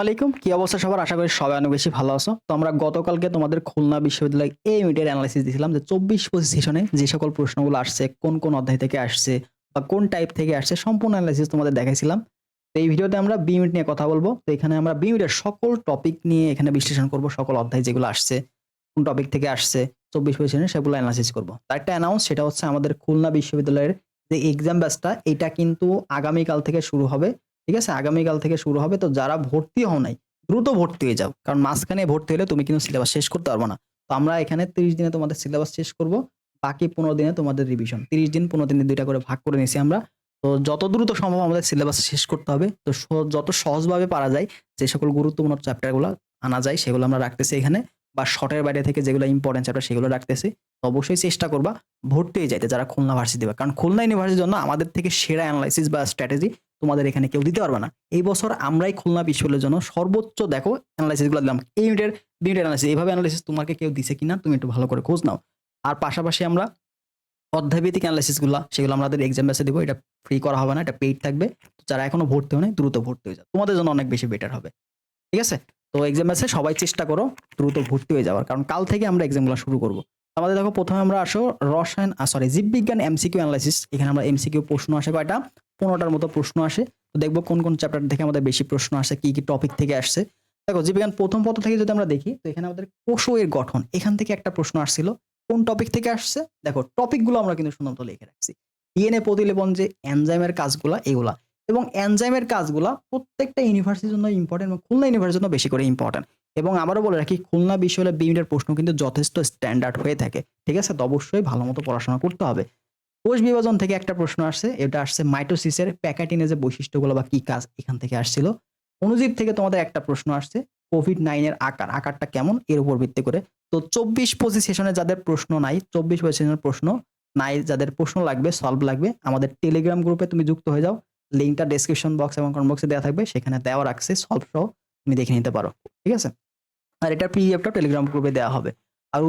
আলাইকুম, কি অবস্থা সবার? আশা করি সবাই অনেক বেশি ভালো আছো। তো আমরা গতকালকে তোমাদের খুলনা বিশ্ববিদ্যালয় এই ইউনিটের অ্যানালাইসিস দিয়েছিলাম যে 24-25 সেশনে যে সকল প্রশ্নগুলো আসছে, কোন অধ্যায় থেকে আসছে বা কোন টাইপ থেকে আসছে সম্পূর্ণ অ্যানালাইসিস তোমাদের দেখাইছিলাম। তো এই ভিডিওতে আমরা বি ইউনিট নিয়ে কথা বলবো। তো এখানে আমরা বি ইউনিটের সকল টপিক নিয়ে এখানে বিশ্লেষণ করব। সকল অধ্যায় যেগুলো আসছে, কোন টপিক থেকে আসছে 24-25 সেশনে সেগুলো অ্যানালাইসিস করব। তার একটা অ্যানাউন্স সেটা হচ্ছে আমাদের খুলনা বিশ্ববিদ্যালয়ের যে এক্সাম ব্যাচটা এটা কিন্তু আগামীকাল থেকে শুরু হবে। ঠিক আছে? আগামীকাল থেকে শুরু হবে। তো যারা ভর্তি হও নাই দ্রুত ভর্তি হয়ে যাও। কারণ মাঝখানে ভর্তি হলে তুমি কিন্তু সিলেবাস শেষ করতে পারবে না। তো আমরা এখানে ৩০ দিনে তোমাদের সিলেবাস শেষ করব। বাকি ১৫ দিনে তোমাদের রিভিশন। ৩০ দিন ১৫ দিনে ২ টা করে ভাগ করে নিছি আমরা। তো যত দ্রুত সম্ভব আমাদের সিলেবাস শেষ করতে হবে। তো যত সহজভাবে পারা যায় যে সকল গুরুত্বপূর্ণ চ্যাপ্টার গুলা আনা যায় সেগুলো আমরা রাখতেছি এখানে। বা শর্টের বাইরে থেকে যেগুলো ইম্পোর্টেন্ট চ্যাপ্টার সেগুলো রাখতেছি। তো অবশ্যই চেষ্টা করবা ভর্তি হয়ে যাইতে যারা খুলনা ভার্সিটি দিবা। কারণ খুলনা ইউনিভার্সিটির জন্য আমাদের থেকে সেরা এনালাইসিস বা স্ট্র্যাটেজি তোমাদের এখানে কেউ দিতে পারবে না। এই বছর আমরাই খুলনা বিশ্ববিদ্যালয়ের জন্য সর্বোচ্চ দেখো এনালাইসিস গুলো দিলাম। এই ইউনিটের এনালাইসিস এইভাবে এনালাইসিস তোমাকে কেউ দিছে কিনা তুমি একটু ভালো করে খোঁজ নাও। আর পাশাপাশি আমরা অধ্যায়ভিত্তিক এনালাইসিস গুলা সেগুলো আমাদের এক্সাম বেসে দিব। এটা ফ্রি করা হবে না, এটা পেইড থাকবে। তো যারা এখনো ভর্তি হয় নাই দ্রুত ভর্তি হয়ে যাও। তোমাদের জন্য অনেক বেশি বেটার হবে। ঠিক আছে? তো এক্সাম বেসে সবাই চেষ্টা করো দ্রুত ভর্তি হয়ে যাওয়ার। কারণ কাল থেকে আমরা এক্সামগুলো শুরু করব। আমাদের দেখো প্রথমে আমরা আসো জীববিজ্ঞান এমসিকিউ এনালাইসিস। এখানে আমরা এমসিকিউ প্রশ্ন আসে কয়টা? 15টার মতো প্রশ্ন আসে। তো দেখবো কোন চ্যাপ্টার থেকে আমাদের বেশি প্রশ্ন আসে, কি টপিক থেকে আসছে। দেখো জীববিজ্ঞান প্রথম পত্র থেকে যদি আমরা দেখি তো এখানে আমাদের কোষের গঠন এখান থেকে একটা প্রশ্ন আসছিল। কোন টপিক থেকে আসছে? দেখো টপিকগুলো আমরা কিন্তু সুন্দর মতো লিখে রাখছি। ডিএনএ প্রতিলেপন যে এনজাইমের কাজগুলা এগুলা। এবং এনজাইমের কাজগুলা প্রত্যেকটা ইউনিভার্সিটির জন্য ইম্পর্টেন্ট এবং খুলনা ইউনিভার্সিটির জন্য বেশি করে ইম্পর্টেন্ট। এবং আবারও বলে রাখি খুলনা বিশ্ববিদ্যালয়ের বি ইউনিটের প্রশ্ন কিন্তু যথেষ্ট স্ট্যান্ডার্ড হয়ে থাকে। ঠিক আছে? তো অবশ্যই ভালো মতো পড়াশোনা করতে হবে। কোষ বিভাজন থেকে একটা প্রশ্ন আসছে। এটা আসছে মাইটোসিসের প্যাকাটিনেজের বৈশিষ্ট্যগুলো বা কি কাজ এখান থেকে আসছিল। অণুজীব থেকে তোমাদের একটা প্রশ্ন আসছে। কোভিড-9 এর আকারটা কেমন এর উপর ভিত্তি করে। তো 24-25 সেশনে যাদের প্রশ্ন নাই, 24-25 সেশনের প্রশ্ন নাই, যাদের প্রশ্ন লাগবে, সলভ লাগবে আমাদের টেলিগ্রাম গ্রুপে তুমি যুক্ত হয়ে যাও। লিংকটা ডেসক্রিপশন বক্স এবং কমেন্ট বক্সে দেওয়া থাকবে। সেখানে দেওয়া রাখছে সলভ সহ তুমি দেখে নিতে পারো। ঠিক আছে? আর এটার পিডিএফটা টেলিগ্রাম গ্রুপে দেওয়া হবে। আর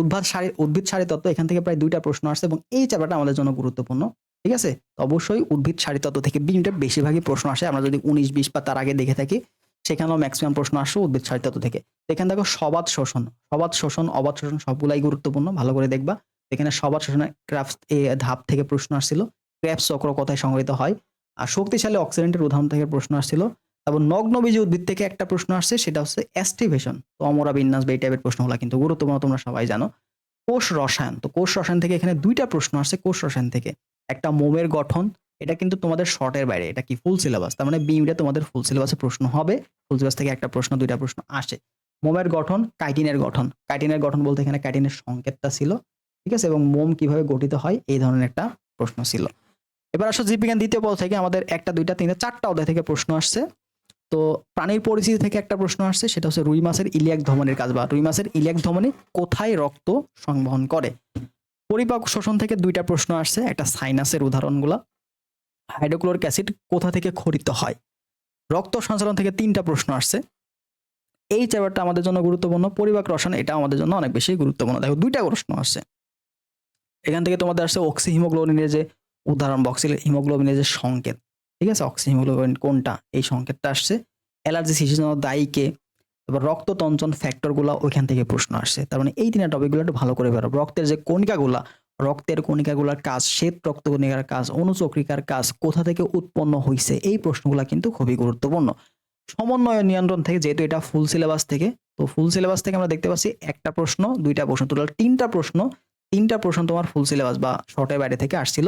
উদ্ভিদ সারি তত্ত্ব এখান থেকে প্রায় ২টা প্রশ্ন আসছে এবং এই চ্যাপ্টারটা আমাদের জন্য গুরুত্বপূর্ণ। ঠিক আছে? তো অবশ্যই উদ্ভিদ সারি তত্ত্ব থেকে বি ইউনিটের বেশিরভাগই প্রশ্ন আসে। আমরা যদি ১৯-২০ বা তার আগে দেখে থাকি সেখানেও ম্যাক্সিমাম প্রশ্ন আসছে উদ্ভিদ সারি তত্ত্ব থেকে। এখানে দেখো অবাত শোষণ সবগুলাই গুরুত্বপূর্ণ। ভালো করে দেখবা। এখানে সবাত শোষণের ক্রাফটস ধাপ থেকে প্রশ্ন আসছিল। ক্রেবস চক্র কোথায় সংঘটিত হয়? আর শক্তিশালী অক্সিডেন্টের উদাহরণ থেকে প্রশ্ন আসছিল। তারপর নগ্নবীজী উদ্ভিদ থেকে একটা প্রশ্ন আসছে সেটা হচ্ছে অ্যাস্টিভেশন। তো অমরা বিন্যাস বা এই টাইপের প্রশ্নগুলো কিন্তু গুরুত্বপূর্ণ তোমরা সবাই জানো। কোষ রসায়ন। তো কোষ রসায়ন থেকে এখানে ২টা প্রশ্ন আসছে কোষ রসায়ন থেকে। একটা মোমের গঠন, এটা কিন্তু তোমাদের শর্টের বাইরে। এটা কি ফুল সিলেবাস। তার মানে বি ইউনিটে তোমাদের ফুল সিলেবাসে প্রশ্ন হবে। ফুল সিলেবাস থেকে একটা প্রশ্ন ২টা প্রশ্ন আসে। মোমের গঠন, কাইটিনের গঠন। কাইটিনের গঠন বলতে এখানে কাইটিনের সংকেতটা ছিল। ঠিক আছে? এবং মোম কিভাবে গঠিত হয় এই ধরনের একটা প্রশ্ন ছিল। এবার আসো জীববিজ্ঞান দ্বিতীয় পত্র থেকে আমাদের ১টা ২টা ৩টা ৪টা অধ্যায় থেকে প্রশ্ন আসছে। তো প্রাণীর পরিচিতি থেকে একটা প্রশ্ন আসছে সেটা হচ্ছে রুই মাছের ইলিয়াক ধমনির কাজ বা রুই মাছের ইলিয়াক ধমনী কোথায় রক্ত সংবহন করে। পরিপাক শোষণ থেকে ২টা প্রশ্ন আসছে, একটা সাইনাসের উদাহরণগুলা। হাইড্রোক্লোরিক অ্যাসিড কোথা থেকে খরিত হয়। রক্ত সঞ্চালন থেকে ৩টা প্রশ্ন আসছে। এই চ্যাপ্টারটা আমাদের জন্য গুরুত্বপূর্ণ। পরিপাক রসায়ন এটা আমাদের জন্য অনেক বেশি গুরুত্বপূর্ণ। দেখো ২টা প্রশ্ন আসছে। এখান থেকে তোমাদের আসছে অক্সি হিমোগ্লোবিনের যে উদাহরণ বা হিমোগ্লোবিনের যে সংকেত। ঠিক আছে? অক্সি হিমোগ্লোবিন কোনটা এই সংকেতটা আসছে। অ্যালার্জি সৃষ্টির জন্য দায়ী কে? এবার রক্ততঞ্চন ফ্যাক্টর গুলা ওইখান থেকে প্রশ্ন আসছে। তার মানে এই ৩টা টপিক গুলো একটু ভালো করে বেরো। রক্তের কণিকাগুলার কাজ, শ্বেত রক্ত কণিকার কাজ, অনুচক্রিকার কাজ কোথা থেকে উৎপন্ন হইছে এই প্রশ্নগুলা কিন্তু খুবই গুরুত্বপূর্ণ। সমন্বয় নিয়ন্ত্রণ থেকে যেহেতু এটা ফুল সিলেবাস থেকে, তো ফুল সিলেবাস থেকে আমরা দেখতে পাচ্ছি একটা প্রশ্ন, ২টা প্রশ্ন, টোটাল ৩টা প্রশ্ন। ৩টা প্রশ্ন তোমার ফুল সিলেবাস বা শর্টের বাইরে থেকে আসছিল।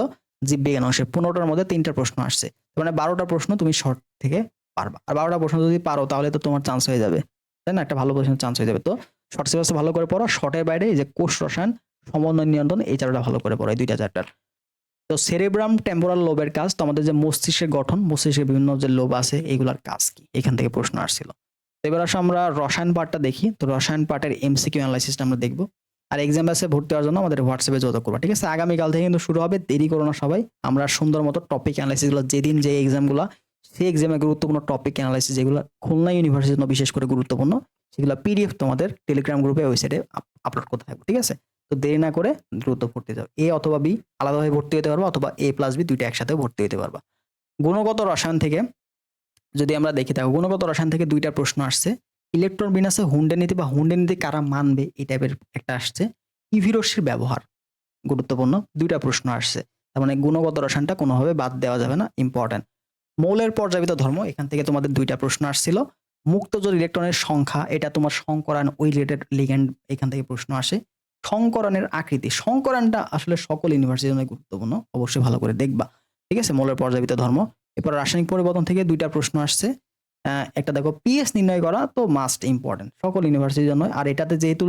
জীববিজ্ঞান অংশে ১৫টার মধ্যে ৩টা প্রশ্ন আসছে। মানে ১২টা প্রশ্ন তুমি শর্ট থেকে পারবা। আর ১২টা প্রশ্ন যদি পারো তাহলে তো তোমার চান্স হয়ে যাবে। তাই না? একটা ভালো পজিশনের চান্স হয়ে যাবে। তো শর্ট সিলেবাস ভালো করে পড়ো। শর্টের বাইরে এই যে কোষ রসায়ন, সমন্বয় নিয়ন্ত্রণ এই চ্যাপ্টারটা ভালো করে পড়ো, এই ২টা চ্যাপ্টার। তো সেরেব্রাম টেম্পোরাল লোবের কাজ, তো আমাদের যে মস্তিষ্কের গঠন, মস্তিষ্কের বিভিন্ন যে লোব আছে এগুলার কাজ কি এখান থেকে প্রশ্ন আসছিল। তো এবার আসো আমরা রসায়ন পার্টটা দেখি। তো রসায়ন পার্টের এমসিকিউ অ্যানালাইসিসটা আমরা দেখব। আর এক্সাম ব্যাচে ভর্তি হওয়ার জন্য আমাদের হোয়াটসঅ্যাপে যোগাযোগ করবা। ঠিক আছে? আগামীকাল থেকে কিন্তু শুরু হবে, দেরি করো না সবাই। আমরা সুন্দর মতো টপিক অ্যানালাইসিসগুলো যেদিন যে এক্সামগুলো সেই এক্সামে গুরুত্বপূর্ণ টপিক অ্যানালাইসিস যেগুলো খুলনা ইউনিভার্সিটির জন্য বিশেষ করে গুরুত্বপূর্ণ সেগুলো পিডিএফ তোমাদের টেলিগ্রাম গ্রুপে ওয়েবসাইটে আপলোড করতে থাকবে। ঠিক আছে? তো দেরি না করে দ্রুত ভর্তি যাও। এ অথবা বি আলাদাভাবে ভর্তি হতে পারবা অথবা A+B দুইটা একসাথে ভর্তি হতে পারবা। গুণগত রসায়ন থেকে যদি আমরা দেখি দেখো গুণগত রসায়ন থেকে দুইটা প্রশ্ন আসছে। ইলেকট্রন বিন্যাসে হুন্ডে নীতি বা হুন্ডে নীতি কারা মানবে এই টাইপের একটা আসছে। ইভি রশ্মির ব্যবহার গুরুত্বপূর্ণ দুইটা প্রশ্ন আসছে। তার মানে গুণগত রসায়নটা কোনোভাবে বাদ দেওয়া যাবে না, ইম্পর্টেন্ট। মৌলের পর্যায়িত ধর্ম এখান থেকে তোমাদের দুইটা প্রশ্ন আসছিল। মুক্তজোড় ইলেকট্রনের সংখ্যা এটা তোমার সংকরায়ন ওই রিলেটেড লিগ্যান্ড এখান থেকে প্রশ্ন আসে। সংকরণের আকৃতি, সংকরণটা আসলে সকল ইউনিভার্সিটির জন্য গুরুত্বপূর্ণ, অবশ্যই ভালো করে দেখবা। ঠিক আছে, মৌলের পর্যায়িত ধর্ম। এরপর রাসায়নিক পরিবর্তন থেকে দুইটা প্রশ্ন আসছে। একটা দেখো পিএইচ নির্ণয় করা তো মাস্ট ইম্পর্টেন্ট সকল ইউনিভার্সিটির জন্য। আর এটাতে যেহেতু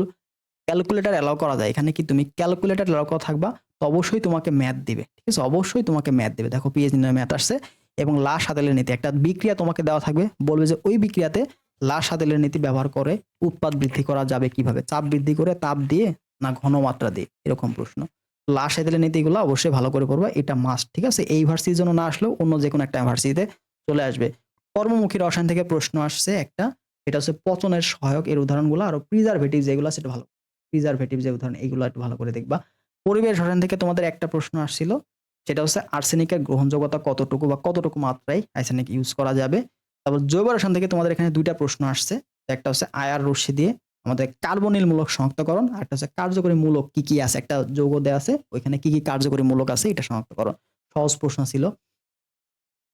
ক্যালকুলেটর অ্যালাউ করা যায়, এখানে কি তুমি ক্যালকুলেটর অ্যালাউ করা থাকবা তো অবশ্যই তোমাকে ম্যাথ দিবে। ঠিক আছে, অবশ্যই তোমাকে ম্যাথ দিবে। দেখো পিএইচ নির্ণয় ম্যাথ আসছে এবং লা সাদেলের নীতি একটা বিক্রিয়া তোমাকে দেওয়া থাকবে, বলবে যে ওই বিক্রিয়াতে লা সাদেলের নীতি ব্যবহার করে উৎপাদ বৃদ্ধি করা যাবে কিভাবে, চাপ বৃদ্ধি করে তাপ দিয়ে না ঘনমাত্রা দিয়ে, এরকম প্রশ্ন। লা সাদেলের নীতিগুলো অবশ্যই ভালো করে পড়বা, এটা মাস্ট। ঠিক আছে, এই ভার্সিটির জন্য না আসলেও অন্য যে কোনো একটা ভার্সিটিতে চলে আসবে। কর্মমুখী রসায়ন থেকে প্রশ্ন আসছে একটা, এটা হচ্ছে পচনের সহায়ক এর উদাহরণগুলো, আর প্রিজারভেটিভ যেগুলো সেটা ভালো, প্রিজারভেটিভ যে উদাহরণ এইগুলো একটু ভালো করে দেখবা। পরিবেশ রসায়ন থেকে তোমাদের একটা প্রশ্ন আসছিল, সেটা হচ্ছে আর্সেনিকের গ্রহণযোগ্যতা কতটুকু বা কতটুকু মাত্রায় আর্সেনিক ইউজ করা যাবে। তারপর জৈব রসায়ন থেকে তোমাদের এখানে দুইটা প্রশ্ন আসছে, একটা হচ্ছে আয়ার রশ্মি দিয়ে আমাদের কার্বনিল মূলক শনাক্তকরণ, আর একটা হচ্ছে কার্যকরী মূলক কি কি আছে, একটা যৌগ দেওয়া আছে ওইখানে কি কি কার্যকরী মূলক আছে এটা শনাক্তকরণ। সহজ প্রশ্ন ছিল।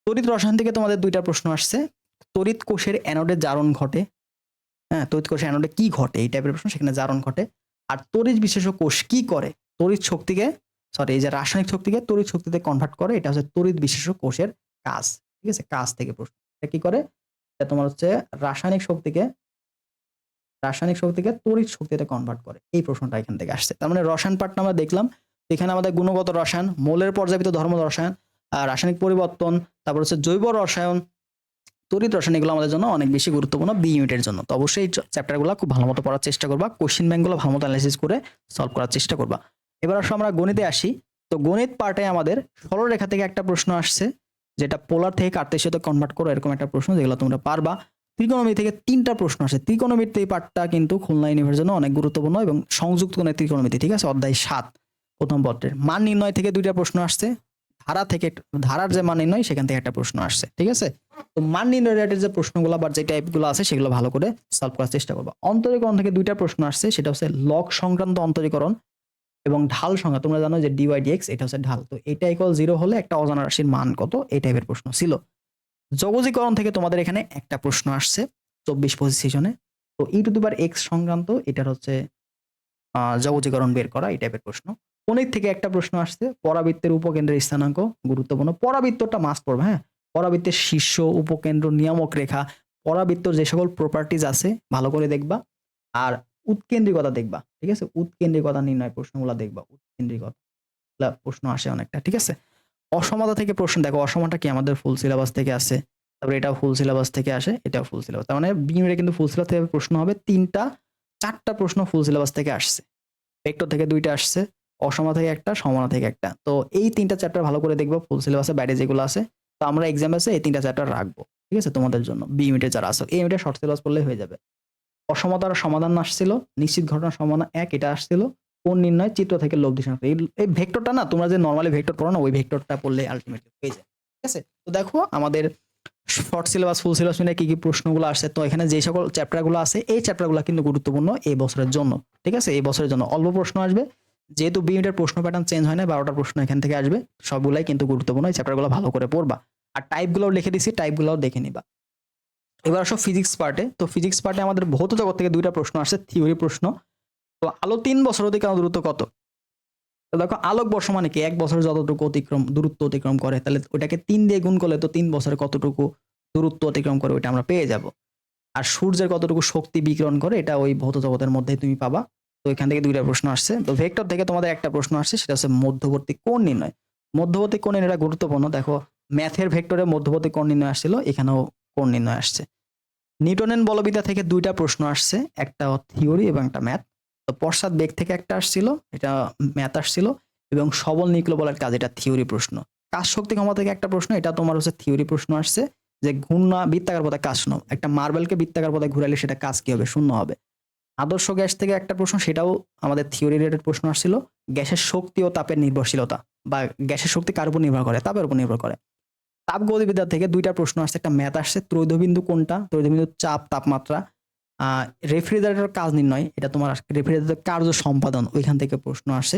তড়িৎ রসায়ন থেকে তোমাদের দুইটা প্রশ্ন আসছে, তড়িৎ কোষের অ্যানোডে জারণ ঘটে, হ্যাঁ তড়িৎ কোষের অ্যানোডে কি ঘটে এই টাইপের প্রশ্ন, সেখানে জারণ ঘটে। আর তড়িৎ বিশেষ কোষ কি করে, তড়িৎ শক্তিকে সরি এই যে রাসায়নিক শক্তিকে তড়িৎ শক্তিতে কনভার্ট করে, এটা হচ্ছে তড়িৎ বিশেষ কোষের কাজ। ঠিক আছে, কাজ থেকে প্রশ্ন। এটা কি করে, এটা তোমার হচ্ছে রাসায়নিক শক্তিকে তড়িৎ শক্তিতে কনভার্ট করে, এই প্রশ্নটা এখান থেকে আসছে। তার মানে রসায়ন পার্টটা আমরা দেখলাম, এখানে আমাদের গুণগত রসায়ন, মৌলের পর্যায়িত ধর্ম রসায়ন, রাসায়নিক পরিবর্তন, তারপর হচ্ছে জৈব রসায়ন, তড়িৎ রসায়ন, এগুলো আমাদের জন্য অনেক বেশি গুরুত্বপূর্ণ বি ইউনিটের জন্য। তো অবশ্যই এই চ্যাপ্টারগুলো খুব ভালো মতো পড়ার চেষ্টা করবা, কোশ্চেন ব্যাংকগুলো ভালো মতো অ্যানালাইসিস করে সলভ করার চেষ্টা করবা। এবার আসলে আমরা গণিতে আসি। তো গণিত পার্টে আমাদের সরলরেখা থেকে একটা প্রশ্ন আসছে, যেটা পোলার থেকে কার্তেশীয়তে কনভার্ট করো, এরকম একটা প্রশ্ন যেগুলো তোমরা পারবা। ত্রিকোণমিতি থেকে তিনটা প্রশ্ন আসে। ত্রিকোণমিতি এই পার্টটা কিন্তু খুলনা ইউনিভার্সিটির জন্য অনেক গুরুত্বপূর্ণ এবং সংযুক্ত কোণের ত্রিকোণমিতি, ঠিক আছে, অধ্যায় 7 প্রথম পত্রের। মান নির্ণয় থেকে দুইটা প্রশ্ন আসছে, ধারার যে মান নির্ণয় সেখান থেকে একটা প্রশ্ন আসছে। ঠিক আছে, তো মান নির্ণয় রিলেটেড যে প্রশ্নগুলো বা যে টাইপগুলো আছে সেগুলো ভালো করে সলভ করার চেষ্টা করবা। অন্তরীকরণ থেকে দুইটা প্রশ্ন আসছে, সেটা হচ্ছে লগ সংক্রান্ত অন্তরীকরণ এবং ঢাল সংখ্যা। তোমরা জানো যে ডিওয়াই/ডিএক্স এটা হচ্ছে ঢাল, তো এটা ইকুয়াল 0 হলে একটা অজানা রাশির মান কত, এই টাইপের প্রশ্ন ছিল। যৌগিকরণ থেকে তোমাদের এখানে একটা প্রশ্ন আসছে 24-25 সেশনে, তো e⁴ সংক্রান্ত এটার হচ্ছে যৌগিকরণ বের করা, এই টাইপের প্রশ্ন। গণিত থেকে একটা প্রশ্ন আসছে, পরাবৃত্তের উপকেন্দ্রের স্থানাঙ্ক, গুরুত্বপূর্ণ। পরাবৃত্তটা মাস্ট পড়বে, হ্যাঁ, পরাবৃত্তের শীর্ষ, উপকেন্দ্র, নিয়ামক রেখা, পরাবৃত্তর যে সকল প্রপার্টিজ আছে ভালো করে দেখবা। আর উৎকেন্দ্রিকতা দেখবা, ঠিক আছে, উৎকেন্দ্রিকতা নির্ণয় প্রশ্নগুলো দেখবা, উৎকেন্দ্রিকতা প্রশ্ন আসে অনেকটা। ঠিক আছে, অসমতা থেকে প্রশ্ন দেখো, অসমতা কি আমাদের ফুল সিলেবাস থেকে আসে, তারপরে এটাও ফুল সিলেবাস থেকে আসে, এটাও ফুল সিলেবাস। তার মানে বিএমএ কিন্তু ফুল সিলেবাস থেকে প্রশ্ন হবে, 4টা প্রশ্ন ফুল সিলেবাস থেকে আসছে। ভেক্টর থেকে 2টা আসছে, অসমতা থেকে একটা, সমানা থেকে একটা। তো এই 3টা চ্যাপ্টার ভালো করে দেখবো, ফুল সিলেবাসের বাইরে যেগুলো আছে। তো আমরা এক্সাম আছে এই 3টা চ্যাপ্টার রাখবো, ঠিক আছে, তোমাদের জন্য বি ইউনিটে যারা আছে। এই ইউনিটে শর্ট সিলেবাস পড়লেই হয়ে যাবে। অসমতার সমাধান আসছিল, নিশ্চিত ঘটনা সমাধান 1 এটা আসছিল, কোণ নির্ণয়, চিত্র থেকে লব্ধি সংখ্যা। এই ভেক্টরটা না তোমরা যে নরমালি ভেক্টর পড়ো না, ওই ভেক্টরটা পড়লে আলটিমেটলি হয়ে যায়। ঠিক আছে, তো দেখো আমাদের শর্ট সিলেবাস ফুল সিলেবাস মিলে কি কি প্রশ্নগুলো আসছে। তো এখানে যে সকল চ্যাপ্টারগুলো আছে এই চ্যাপ্টারগুলো কিন্তু গুরুত্বপূর্ণ এই বছরের জন্য। ঠিক আছে, এই বছরের জন্য অল্প প্রশ্ন আসবে, যেহেতু বি ইউনিটের প্রশ্ন প্যাটার্ন চেঞ্জ হয় না, 12টা প্রশ্ন এখান থেকে আসবে, সবগুলাই কিন্তু গুরুত্বপূর্ণ। এই চ্যাপ্টারগুলো ভালো করে পড়বা, আর টাইপগুলোও লিখে দিছি, টাইপগুলোও দেখে নিবা। এবার আসো ফিজিক্স পার্টে। তো ফিজিক্স পার্টে আমাদের ভৌত জগৎ থেকে 2টা প্রশ্ন আসছে, থিওরি প্রশ্ন। তো আলো 3 বছর অতিক্রম দূরত্ব কত? তো দেখো আলোক বর্ষ মানে কি, 1 বছর যতটুকু দূরত্ব অতিক্রম করে, তাহলে ওটাকে 3 দিয়ে গুণ করলে তো 3 বছরে কতটুকু দূরত্ব অতিক্রম করে ওইটা আমরা পেয়ে যাব। আর সূর্যের কতটুকু শক্তি বিকিরণ করে এটা ওই ভৌত জগতের মধ্যেই তুমি পাবা। তো এখান থেকে 2টা প্রশ্ন আসছে। তো ভেক্টর থেকে তোমাদের একটা প্রশ্ন আসছে, সেটা হচ্ছে মধ্যবর্তী কোণ নির্ণয়। মধ্যবর্তী কোণ এটা গুরুত্বপূর্ণ। দেখো ম্যাথের ভেক্টরে মধ্যবর্তী কোণ নির্ণয় আসছিল, এখানেও কোণ নির্ণয় আসছে। নিউটনের বলবিদ্যা থেকে 2টা প্রশ্ন আসছে, একটা থিওরি এবং একটা ম্যাথ। তো পশ্চাৎ বেগ থেকে একটা আসছিল, এটা ম্যাথ আসছিল, এবং সবল নিউক্লিয় বলের কাজ, এটা থিওরি প্রশ্ন। কাজ শক্তি ক্ষমতা থেকে একটা প্রশ্ন, এটা তোমার হচ্ছে থিওরি প্রশ্ন আসছে, যে ঘূর্ণা বৃত্তাকার পথে কাজ শূন্য, একটা মার্বেলকে বৃত্তাকার পথে ঘুরাইলে সেটা কাজ কি হবে, শূন্য হবে। আদর্শ গ্যাস থেকে একটা প্রশ্ন, সেটাও আমাদের থিওরি রিলেটেড প্রশ্ন আসছিল, গ্যাসের শক্তি ও তাপের নির্ভরশীলতা, বা গ্যাসের শক্তি কার উপর নির্ভর করে, তাপের উপর নির্ভর করে। তাপগতিবিদ্যা থেকে দুইটা প্রশ্ন আসছে, একটা ম্যাথ আসছে, ত্রৈধবিন্দু কোনটা, ত্রৈধবিন্দু চাপ তাপমাত্রা, রেফ্রিজারেটর কাজ নির্ণয়, এটা তোমার রেফ্রিজারেটর কার্য সম্পাদন, ওইখান থেকে প্রশ্ন আসে।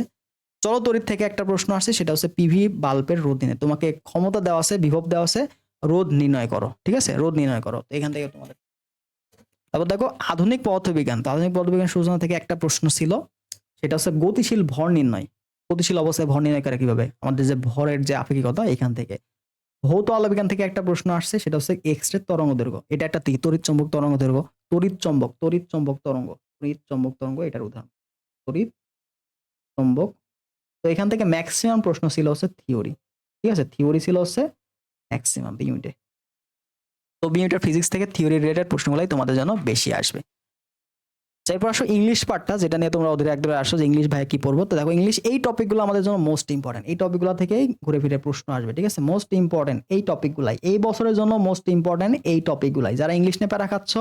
চলতড়িৎ থেকে একটা প্রশ্ন আসছে, সেটা হচ্ছে পিভি বাল্বের রোধ নির্ণয়, তোমাকে ক্ষমতা দেওয়া আছে, বিভব দেওয়া আছে, রোধ নির্ণয় করো, ঠিক আছে, রোধ নির্ণয় করো, এখান থেকে তোমাদের। তারপর দেখো আধুনিক পদার্থবিজ্ঞান, তো আধুনিক পদার্থবিজ্ঞান সূচনা থেকে একটা প্রশ্ন ছিল, সেটা হচ্ছে গতিশীল ভর নির্ণয়, গতিশীল অবস্থায় ভর নির্ণয় করে কিভাবে, আমাদের যে ভরের যে আপেক্ষিকতা এখান থেকে। ভৌত আলোবিজ্ঞান থেকে একটা প্রশ্ন আসছে, সেটা হচ্ছে এক্স রে তরঙ্গ দৈর্ঘ্য, এটা একটা তড়িৎ চম্বক তরঙ্গ দৈর্ঘ্য, তড়িৎ চম্বক তরঙ্গ এটার উদাহরণ, তড়িৎ চম্বক। তো এখান থেকে ম্যাক্সিমাম প্রশ্ন ছিল হচ্ছে থিওরি, ঠিক আছে, থিওরি ছিল হচ্ছে ম্যাক্সিমাম বি ইউনিটে। তো বি ইউনিটের ফিজিক্স থেকে থিওরি রিলেটেড প্রশ্নগুলাই তোমাদের জন্য বেশি আসবে। এরপর আসো ইংলিশ পার্টটা, যেটা নিয়ে তোমরা ওদের একদম আসো যে ইংলিশ ভাই কি পড়বো। তো দেখো ইংলিশ এই টপিকগুলো আমাদের জন্য মোস্ট ইম্পর্টেন্ট, এই টপিকগুলো থেকেই ঘুরে ফিরে প্রশ্ন আসবে, ঠিক আছে, মোস্ট ইম্পর্টেন্ট এই টপিকগুলাই, এই বছরের জন্য মোস্ট ইম্পর্টেন্ট এই টপিকগুলাই। যারা ইংলিশ নিয়ে প্যারা খাচ্ছ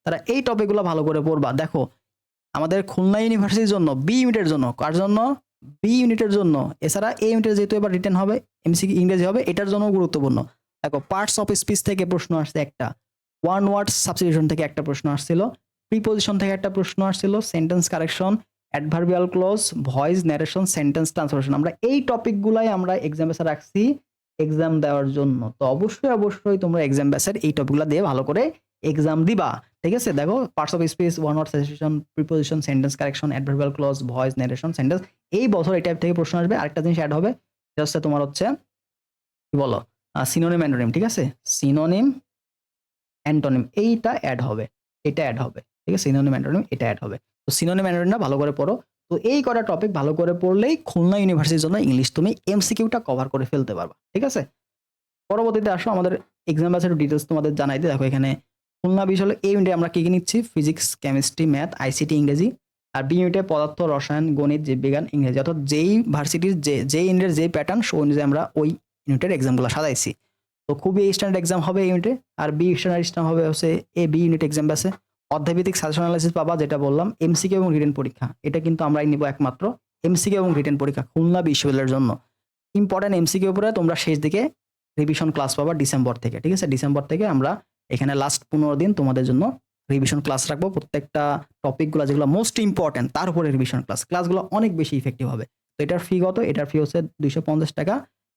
তারা এই টপিকগুলো ভালো করে পড়বা। দেখো আমাদের খুলনা ইউনিভার্সিটির জন্য বি ইউনিটের জন্য, কার জন্য, বি ইউনিটের জন্য, এছাড়া এ ইউনিটের যেহেতু এবার রিটেন হবে, এমসিকিউ ইংরেজি হবে, এটার জন্য গুরুত্বপূর্ণ। দেখো পার্টস অফ স্পিচ থেকে প্রশ্ন আসছে একটা, ওয়ান ওয়ার্ড সাবস্টিটিউশন থেকে একটা প্রশ্ন আসছিল, প্রিপোজিশন থেকে একটা প্রশ্ন আসছিল, sentence correction, adverbial clause, voice narration, sentence transformation. আমরা এই টপিকগুলাই আমরা এক্সাম বেসে রাখছি এক্সাম দেওয়ার জন্য। তো অবশ্যই তোমরা এক্সাম বেসের এই টপিকগুলো দিয়ে ভালো করে এক্সাম দিবা, ঠিক আছে। দেখো parts of speech, one word substitution, preposition, sentence correction, adverbial clause, voice narration, sentence, এই বছর এই টাইপ থেকে প্রশ্ন আসবে। আরেকটা জিনিস অ্যাড হবে, সেটা হচ্ছে তোমার হচ্ছে কি বলো, সিনোনিম অ্যান্টোনিম, ঠিক আছে, সিনোনিম অ্যান্টোনিম এইটা অ্যাড হবে, এটা অ্যাড হবে, ঠিক আছে, সিনোনিম অ্যান্টোনিম এটা অ্যাড হবে। তো সিনোনিম অ্যান্টোনিমটা ভালো করে পড়ো। তো এই কটা টপিক ভালো করে পড়লেই খুলনা ইউনিভার্সিটির জন্য ইংলিশ তুমি এমসিকিউটা কভার করে ফেলতে পারবা, ঠিক আছে। পরবর্তীতে আসো আমাদের এক্সাম ব্যাচের ডিটেলস তোমাদের জানাই দিই। দেখো এখানে খুলনা বিষয়ে এই ইউনিটে আমরা কি কি নিচ্ছি, ফিজিক্স, কেমিস্ট্রি, ম্যাথ, আইসিটি, ইংরেজি। আর বি ইউনিটে পদার্থ, রসায়ন, গণিত, জীববিজ্ঞান, ইংরেজি, অর্থাৎ যেই ভার্সিটির যে ইউনিটের যে প্যাটার্ন সে অনুযায়ী আমরা ওই ইউনিটের এক্সামগুলো সাজাইছি। তো খুবই স্ট্যান্ডার্ড এক্সাম হবে এই ইউনিটে। আর বি স্ট্যান্ডার্ড এক্সাম হবে হচ্ছে এ বি ইউনিট এক্সাম ব্যাচে অধ্যায়ভিত্তিক সাজেশন অ্যানালাইসিস পাবা, যেটা বললাম, এমসিকিউ এবং রিটেন পরীক্ষা, এটা কিন্তু আমরাই নিব একমাত্র, এমসিকিউ এবং রিটেন পরীক্ষা খুলনা বিশ্ববিদ্যালয়ের জন্য। ইম্পর্টেন্ট এমসিকিউ উপরে তোমরা শেষ দিকে রিভিশন ক্লাস পাবা ডিসেম্বর থেকে, ঠিক আছে, ডিসেম্বর থেকে আমরা এখানে লাস্ট 15 দিন তোমাদের জন্য রিভিশন ক্লাস রাখবো, প্রত্যেকটা টপিকগুলো যেগুলো মোস্ট ইম্পর্টেন্ট তার উপরে রিভিশন ক্লাসগুলো অনেক বেশি ইফেক্টিভ হবে। তো এটার ফি কত, এটার ফি হচ্ছে 250 টাকা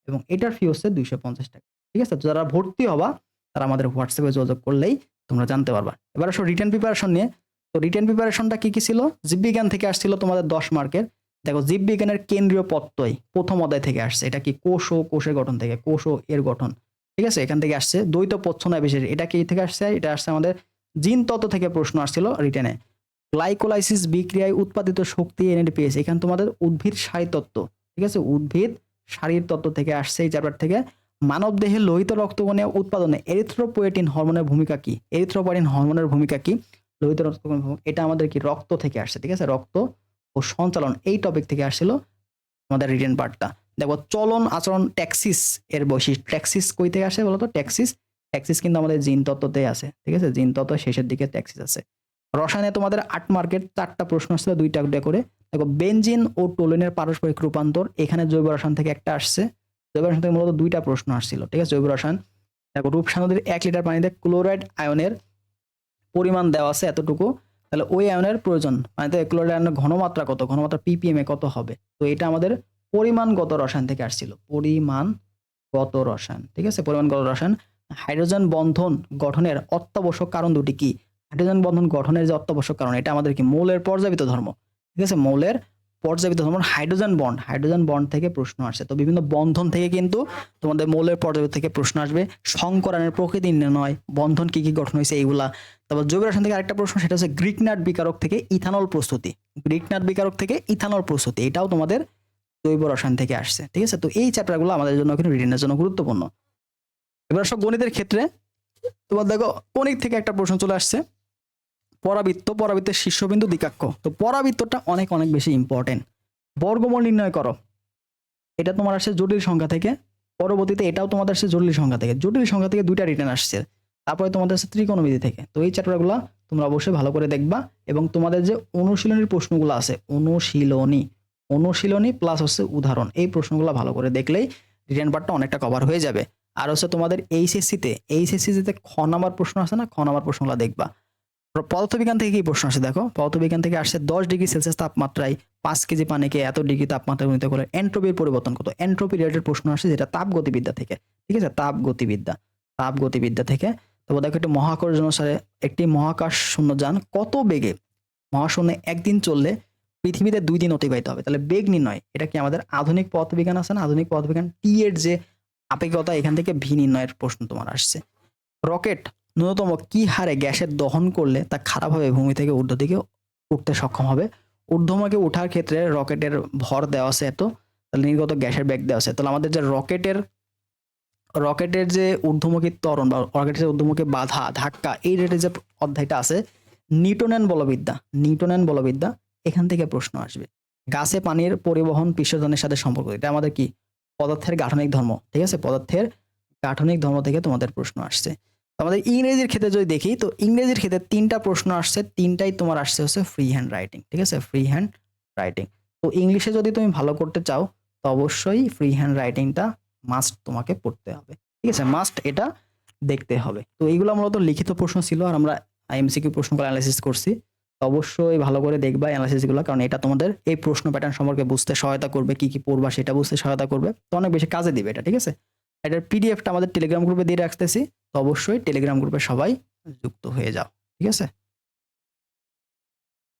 এবং এটার ফি হচ্ছে 250 টাকা, ঠিক আছে। তো যারা ভর্তি হবা তারা আমাদের হোয়াটসঅ্যাপে যোগাযোগ করলেই তোমরা জানতে পারবা। এবার আসো রিটেন প্রিপারেশন নিয়ে। তো রিটেন প্রিপারেশনটা কি কি ছিল, জীববিজ্ঞান থেকে আসছিল তোমাদের 10 মার্কের। দেখো জীববিজ্ঞানের কেন্দ্রীয় প্রত্যয় প্রথম অধ্যায় থেকে আসছে, এটা কি কোষ ও কোষের গঠন থেকে, কোষ ও এর গঠন, ঠিক আছে, এখান থেকে আসছে। দ্বৈত প্রচ্ছন্ন বিশেষ, এটা কি থেকে আসছে, এটা আসছে আমাদের জিন তত্ত্ব থেকে প্রশ্ন আসছিল রিটেনে। গ্লাইকোলাইসিস বিক্রিয়ায় উৎপাদিত শক্তি এনএডিপিএস, এখানে তোমাদের উদ্ভিদ সারি তত্ত্ব, ঠিক আছে, উদ্ভিদ সারির তত্ত্ব থেকে আসছে এই চ্যাপ্টার থেকে। মানব দেহে লোহিত রক্তকণিকা উৎপাদনে এরিথ্রোপোয়েটিন হরমোনের ভূমিকা কি, এরিথ্রোপয়েটিন হরমোনের ভূমিকা কি, লোহিত রক্তকণিকা, এটা আমাদের কি রক্ত থেকে আসছে, ঠিক আছে, রক্ত ও সঞ্চালন এই টপিক থেকে আসছিল আমাদের রিটেন পার্টটা। দেখো চলন আচরণ ট্যাক্সিস এর বৈশিষ্ট্য, ট্যাক্সিস কই থেকে আসে বলতো, ট্যাক্সিস কিন্তু আমাদের জিন তত্ত্বতে আছে, ঠিক আছে, জিন তত্ত্ব শেষের দিকে ট্যাক্সিস আছে। রসায়নে তোমাদের 8 মার্কের 4টা প্রশ্ন আসছিল, 2টা করে। দেখো বেনজিন ও টোলিনের পারস্পরিক রূপান্তর, এখানে জৈব রসায়ন থেকে একটা আসছে, জৈব রসায়ন থেকে মূলত 2টা প্রশ্ন আসছিল, ঠিক আছে, জৈব রসায়ন। দেখো রূপসা নদীর 1 লিটার পানিতে ক্লোরাইড আয়নের পরিমাণ দেওয়া আছে এতটুকু, তাহলে ওই আয়নের প্রয়োজন পানিতে ক্লোরাইড আয়নের ঘনমাত্রা কত, ঘনমাত্রা ppm এ কত হবে। তো এটা আমাদের পরিমাণগত রসায়ন থেকে আসছিল, পরিমাণগত রসায়ন, ঠিক আছে, পরিমাণগত রসায়ন। হাইড্রোজেন বন্ধন গঠনের অত্যাবশ্যক কারণ দুটি কি, হাইড্রোজেন বন্ধন গঠনের যে অত্যাবশ্যক কারণ, এটা আমাদের কি মৌলের পর্যাবিত ধর্ম, ঠিক আছে, মৌলের পর্যাবিত ধর্ম। হাইড্রোজেন বন্ড থেকে প্রশ্ন আসছে। তো বিভিন্ন বন্ধন থেকে কিন্তু তোমাদের মৌলের পর্যাবিত থেকে প্রশ্ন আসবে, সংকরণের প্রকৃতি নির্ণয়, বন্ধন কি কি গঠন হয়েছে এইগুলা। তারপর জৈব রসায়ন থেকে আরেকটা প্রশ্ন, সেটা হচ্ছে গ্রিকনাট বিকারক থেকে ইথানল প্রস্তুতি, এটাও তোমাদের জৈব রসায়ন থেকে আসছে, ঠিক আছে। তো এই চ্যাপ্টারগুলো আমাদের জন্য কিন্তু রিটেনের জন্য গুরুত্বপূর্ণ। এবার সব গণিতের ক্ষেত্রে তোমার দেখো কণিক থেকে একটা প্রশ্ন চলে আসছে, পরাবৃত্তের শীর্ষবিন্দু দ্বিকাক্ষ। তো পরাবৃত্তটা অনেক বেশি ইম্পর্টেন্ট। বর্গমূল নির্ণয় করো, এটা তোমার আসছে জটিল সংখ্যা থেকে। পরবর্তীতে এটাও তোমাদের আসছে জটিল সংখ্যা থেকে, 2টা রিটার্ন আসছে। তারপরে তোমাদের আসছে ত্রিকোণমিতি থেকে। তো এই চ্যাপ্টারগুলো তোমরা অবশ্যই ভালো করে দেখবা এবং তোমাদের যে অনুশীলনীর প্রশ্নগুলো আছে, অনুশীলনী প্লাস হচ্ছে উদাহরণ, এই প্রশ্নগুলো ভালো করে দেখলেই রিটেন পার্টটা অনেকটা কভার হয়ে যাবে। আর হচ্ছে তোমাদের এইচএসসিতে খ নাম্বার প্রশ্ন আছে না, খ নাম্বার প্রশ্নগুলো দেখবা। পদার্থবিজ্ঞান থেকে কি প্রশ্ন আসে দেখো, পদার্থবিজ্ঞান থেকে আসছে 10 ডিগ্রি সেলসিয়াস তাপমাত্রায় 5 কেজি পানিকে এত ডিগ্রি তাপমাত্রায় উন্নীত করে এন্ট্রপির পরিবর্তন কত। এন্ট্রপি রিলেটেড প্রশ্ন আসে, যেটা তাপগতিবিদ্যা থেকে, ঠিক আছে, তাপগতিবিদ্যা থেকে। তারপর দেখো একটি মহাকর্ষ অনুসারে একটি মহাকাশ শূন্যযান কত বেগে মহাশূন্যে একদিন চললে পৃথিবীতে 2 দিন অতিবাহিত হবে। তাহলে বেগ নির্ণয়, এটা কি আমাদের আধুনিক পদার্থবিজ্ঞান আছে না, আধুনিক পদার্থবিজ্ঞান টি এর যে আপেক্ষিকতা, এখান থেকে ভি নির্ণয়ের প্রশ্ন তোমার আসছে। রকেট ন্যূনতম কি হারে গ্যাসের দহন করলে তা খারাপভাবে ভূমি থেকে ঊর্ধ্ব দিকে উঠতে সক্ষম হবে। ঊর্ধ্বমুখে ওঠার ক্ষেত্রে রকেটের ভর দেওয়া আছে এত, তাহলে নির্গত গ্যাসের বেগ দেওয়া আছে। তাহলে আমাদের যে রকেটের যে ঊর্ধ্বমুখী ত্বরণ বা রকেটের যে ঊর্ধ্বমুখী বাধা ধাক্কা, এই রেটে যে অধ্যায়টা আছে নিউটনের বলবিদ্যা, এখান থেকে প্রশ্ন আসবে। গাছে পানির পরিবহন পৃষ্ঠটানের সাথে সম্পর্ক, এটা আমাদের কি পদার্থের গাঠনিক ধর্ম, ঠিক আছে, পদার্থের গাঠনিক ধর্ম থেকে তোমাদের প্রশ্ন আসছে। তো আমাদের ইংরেজির ক্ষেত্রে যদি দেখি, তো ইংরেজির ক্ষেত্রে 3টা প্রশ্ন আসছে, 3টাই তোমার আসছে হচ্ছে ফ্রি হ্যান্ড রাইটিং, ঠিক আছে, ফ্রি হ্যান্ড রাইটিং। তো ইংলিশে যদি তুমি ভালো করতে চাও, তো অবশ্যই ফ্রি হ্যান্ড রাইটিংটা মাস্ট তোমাকে পড়তে হবে, ঠিক আছে, মাস্ট এটা দেখতে হবে। তো এইগুলো মূলত লিখিত প্রশ্ন ছিল, আর আমরা এমসিকিউ প্রশ্নগুলো অ্যানালাইসিস করছি। তো অবশ্যই ভালো করে দেখবা অ্যানালাইসিসগুলো, কারণ এটা তোমাদের এই প্রশ্ন প্যাটার্ন সম্পর্কে বুঝতে সহায়তা করবে, কি কি পড়বা সেটা বুঝতে সহায়তা করবে, তো অনেক বেশি কাজে দিবে এটা, ঠিক আছে। এটার পিডিএফটা আমাদের টেলিগ্রাম গ্রুপে দিয়ে রাখতেছি, তো অবশ্যই টেলিগ্রাম গ্রুপে সবাই যুক্ত হয়ে যাও, ঠিক আছে।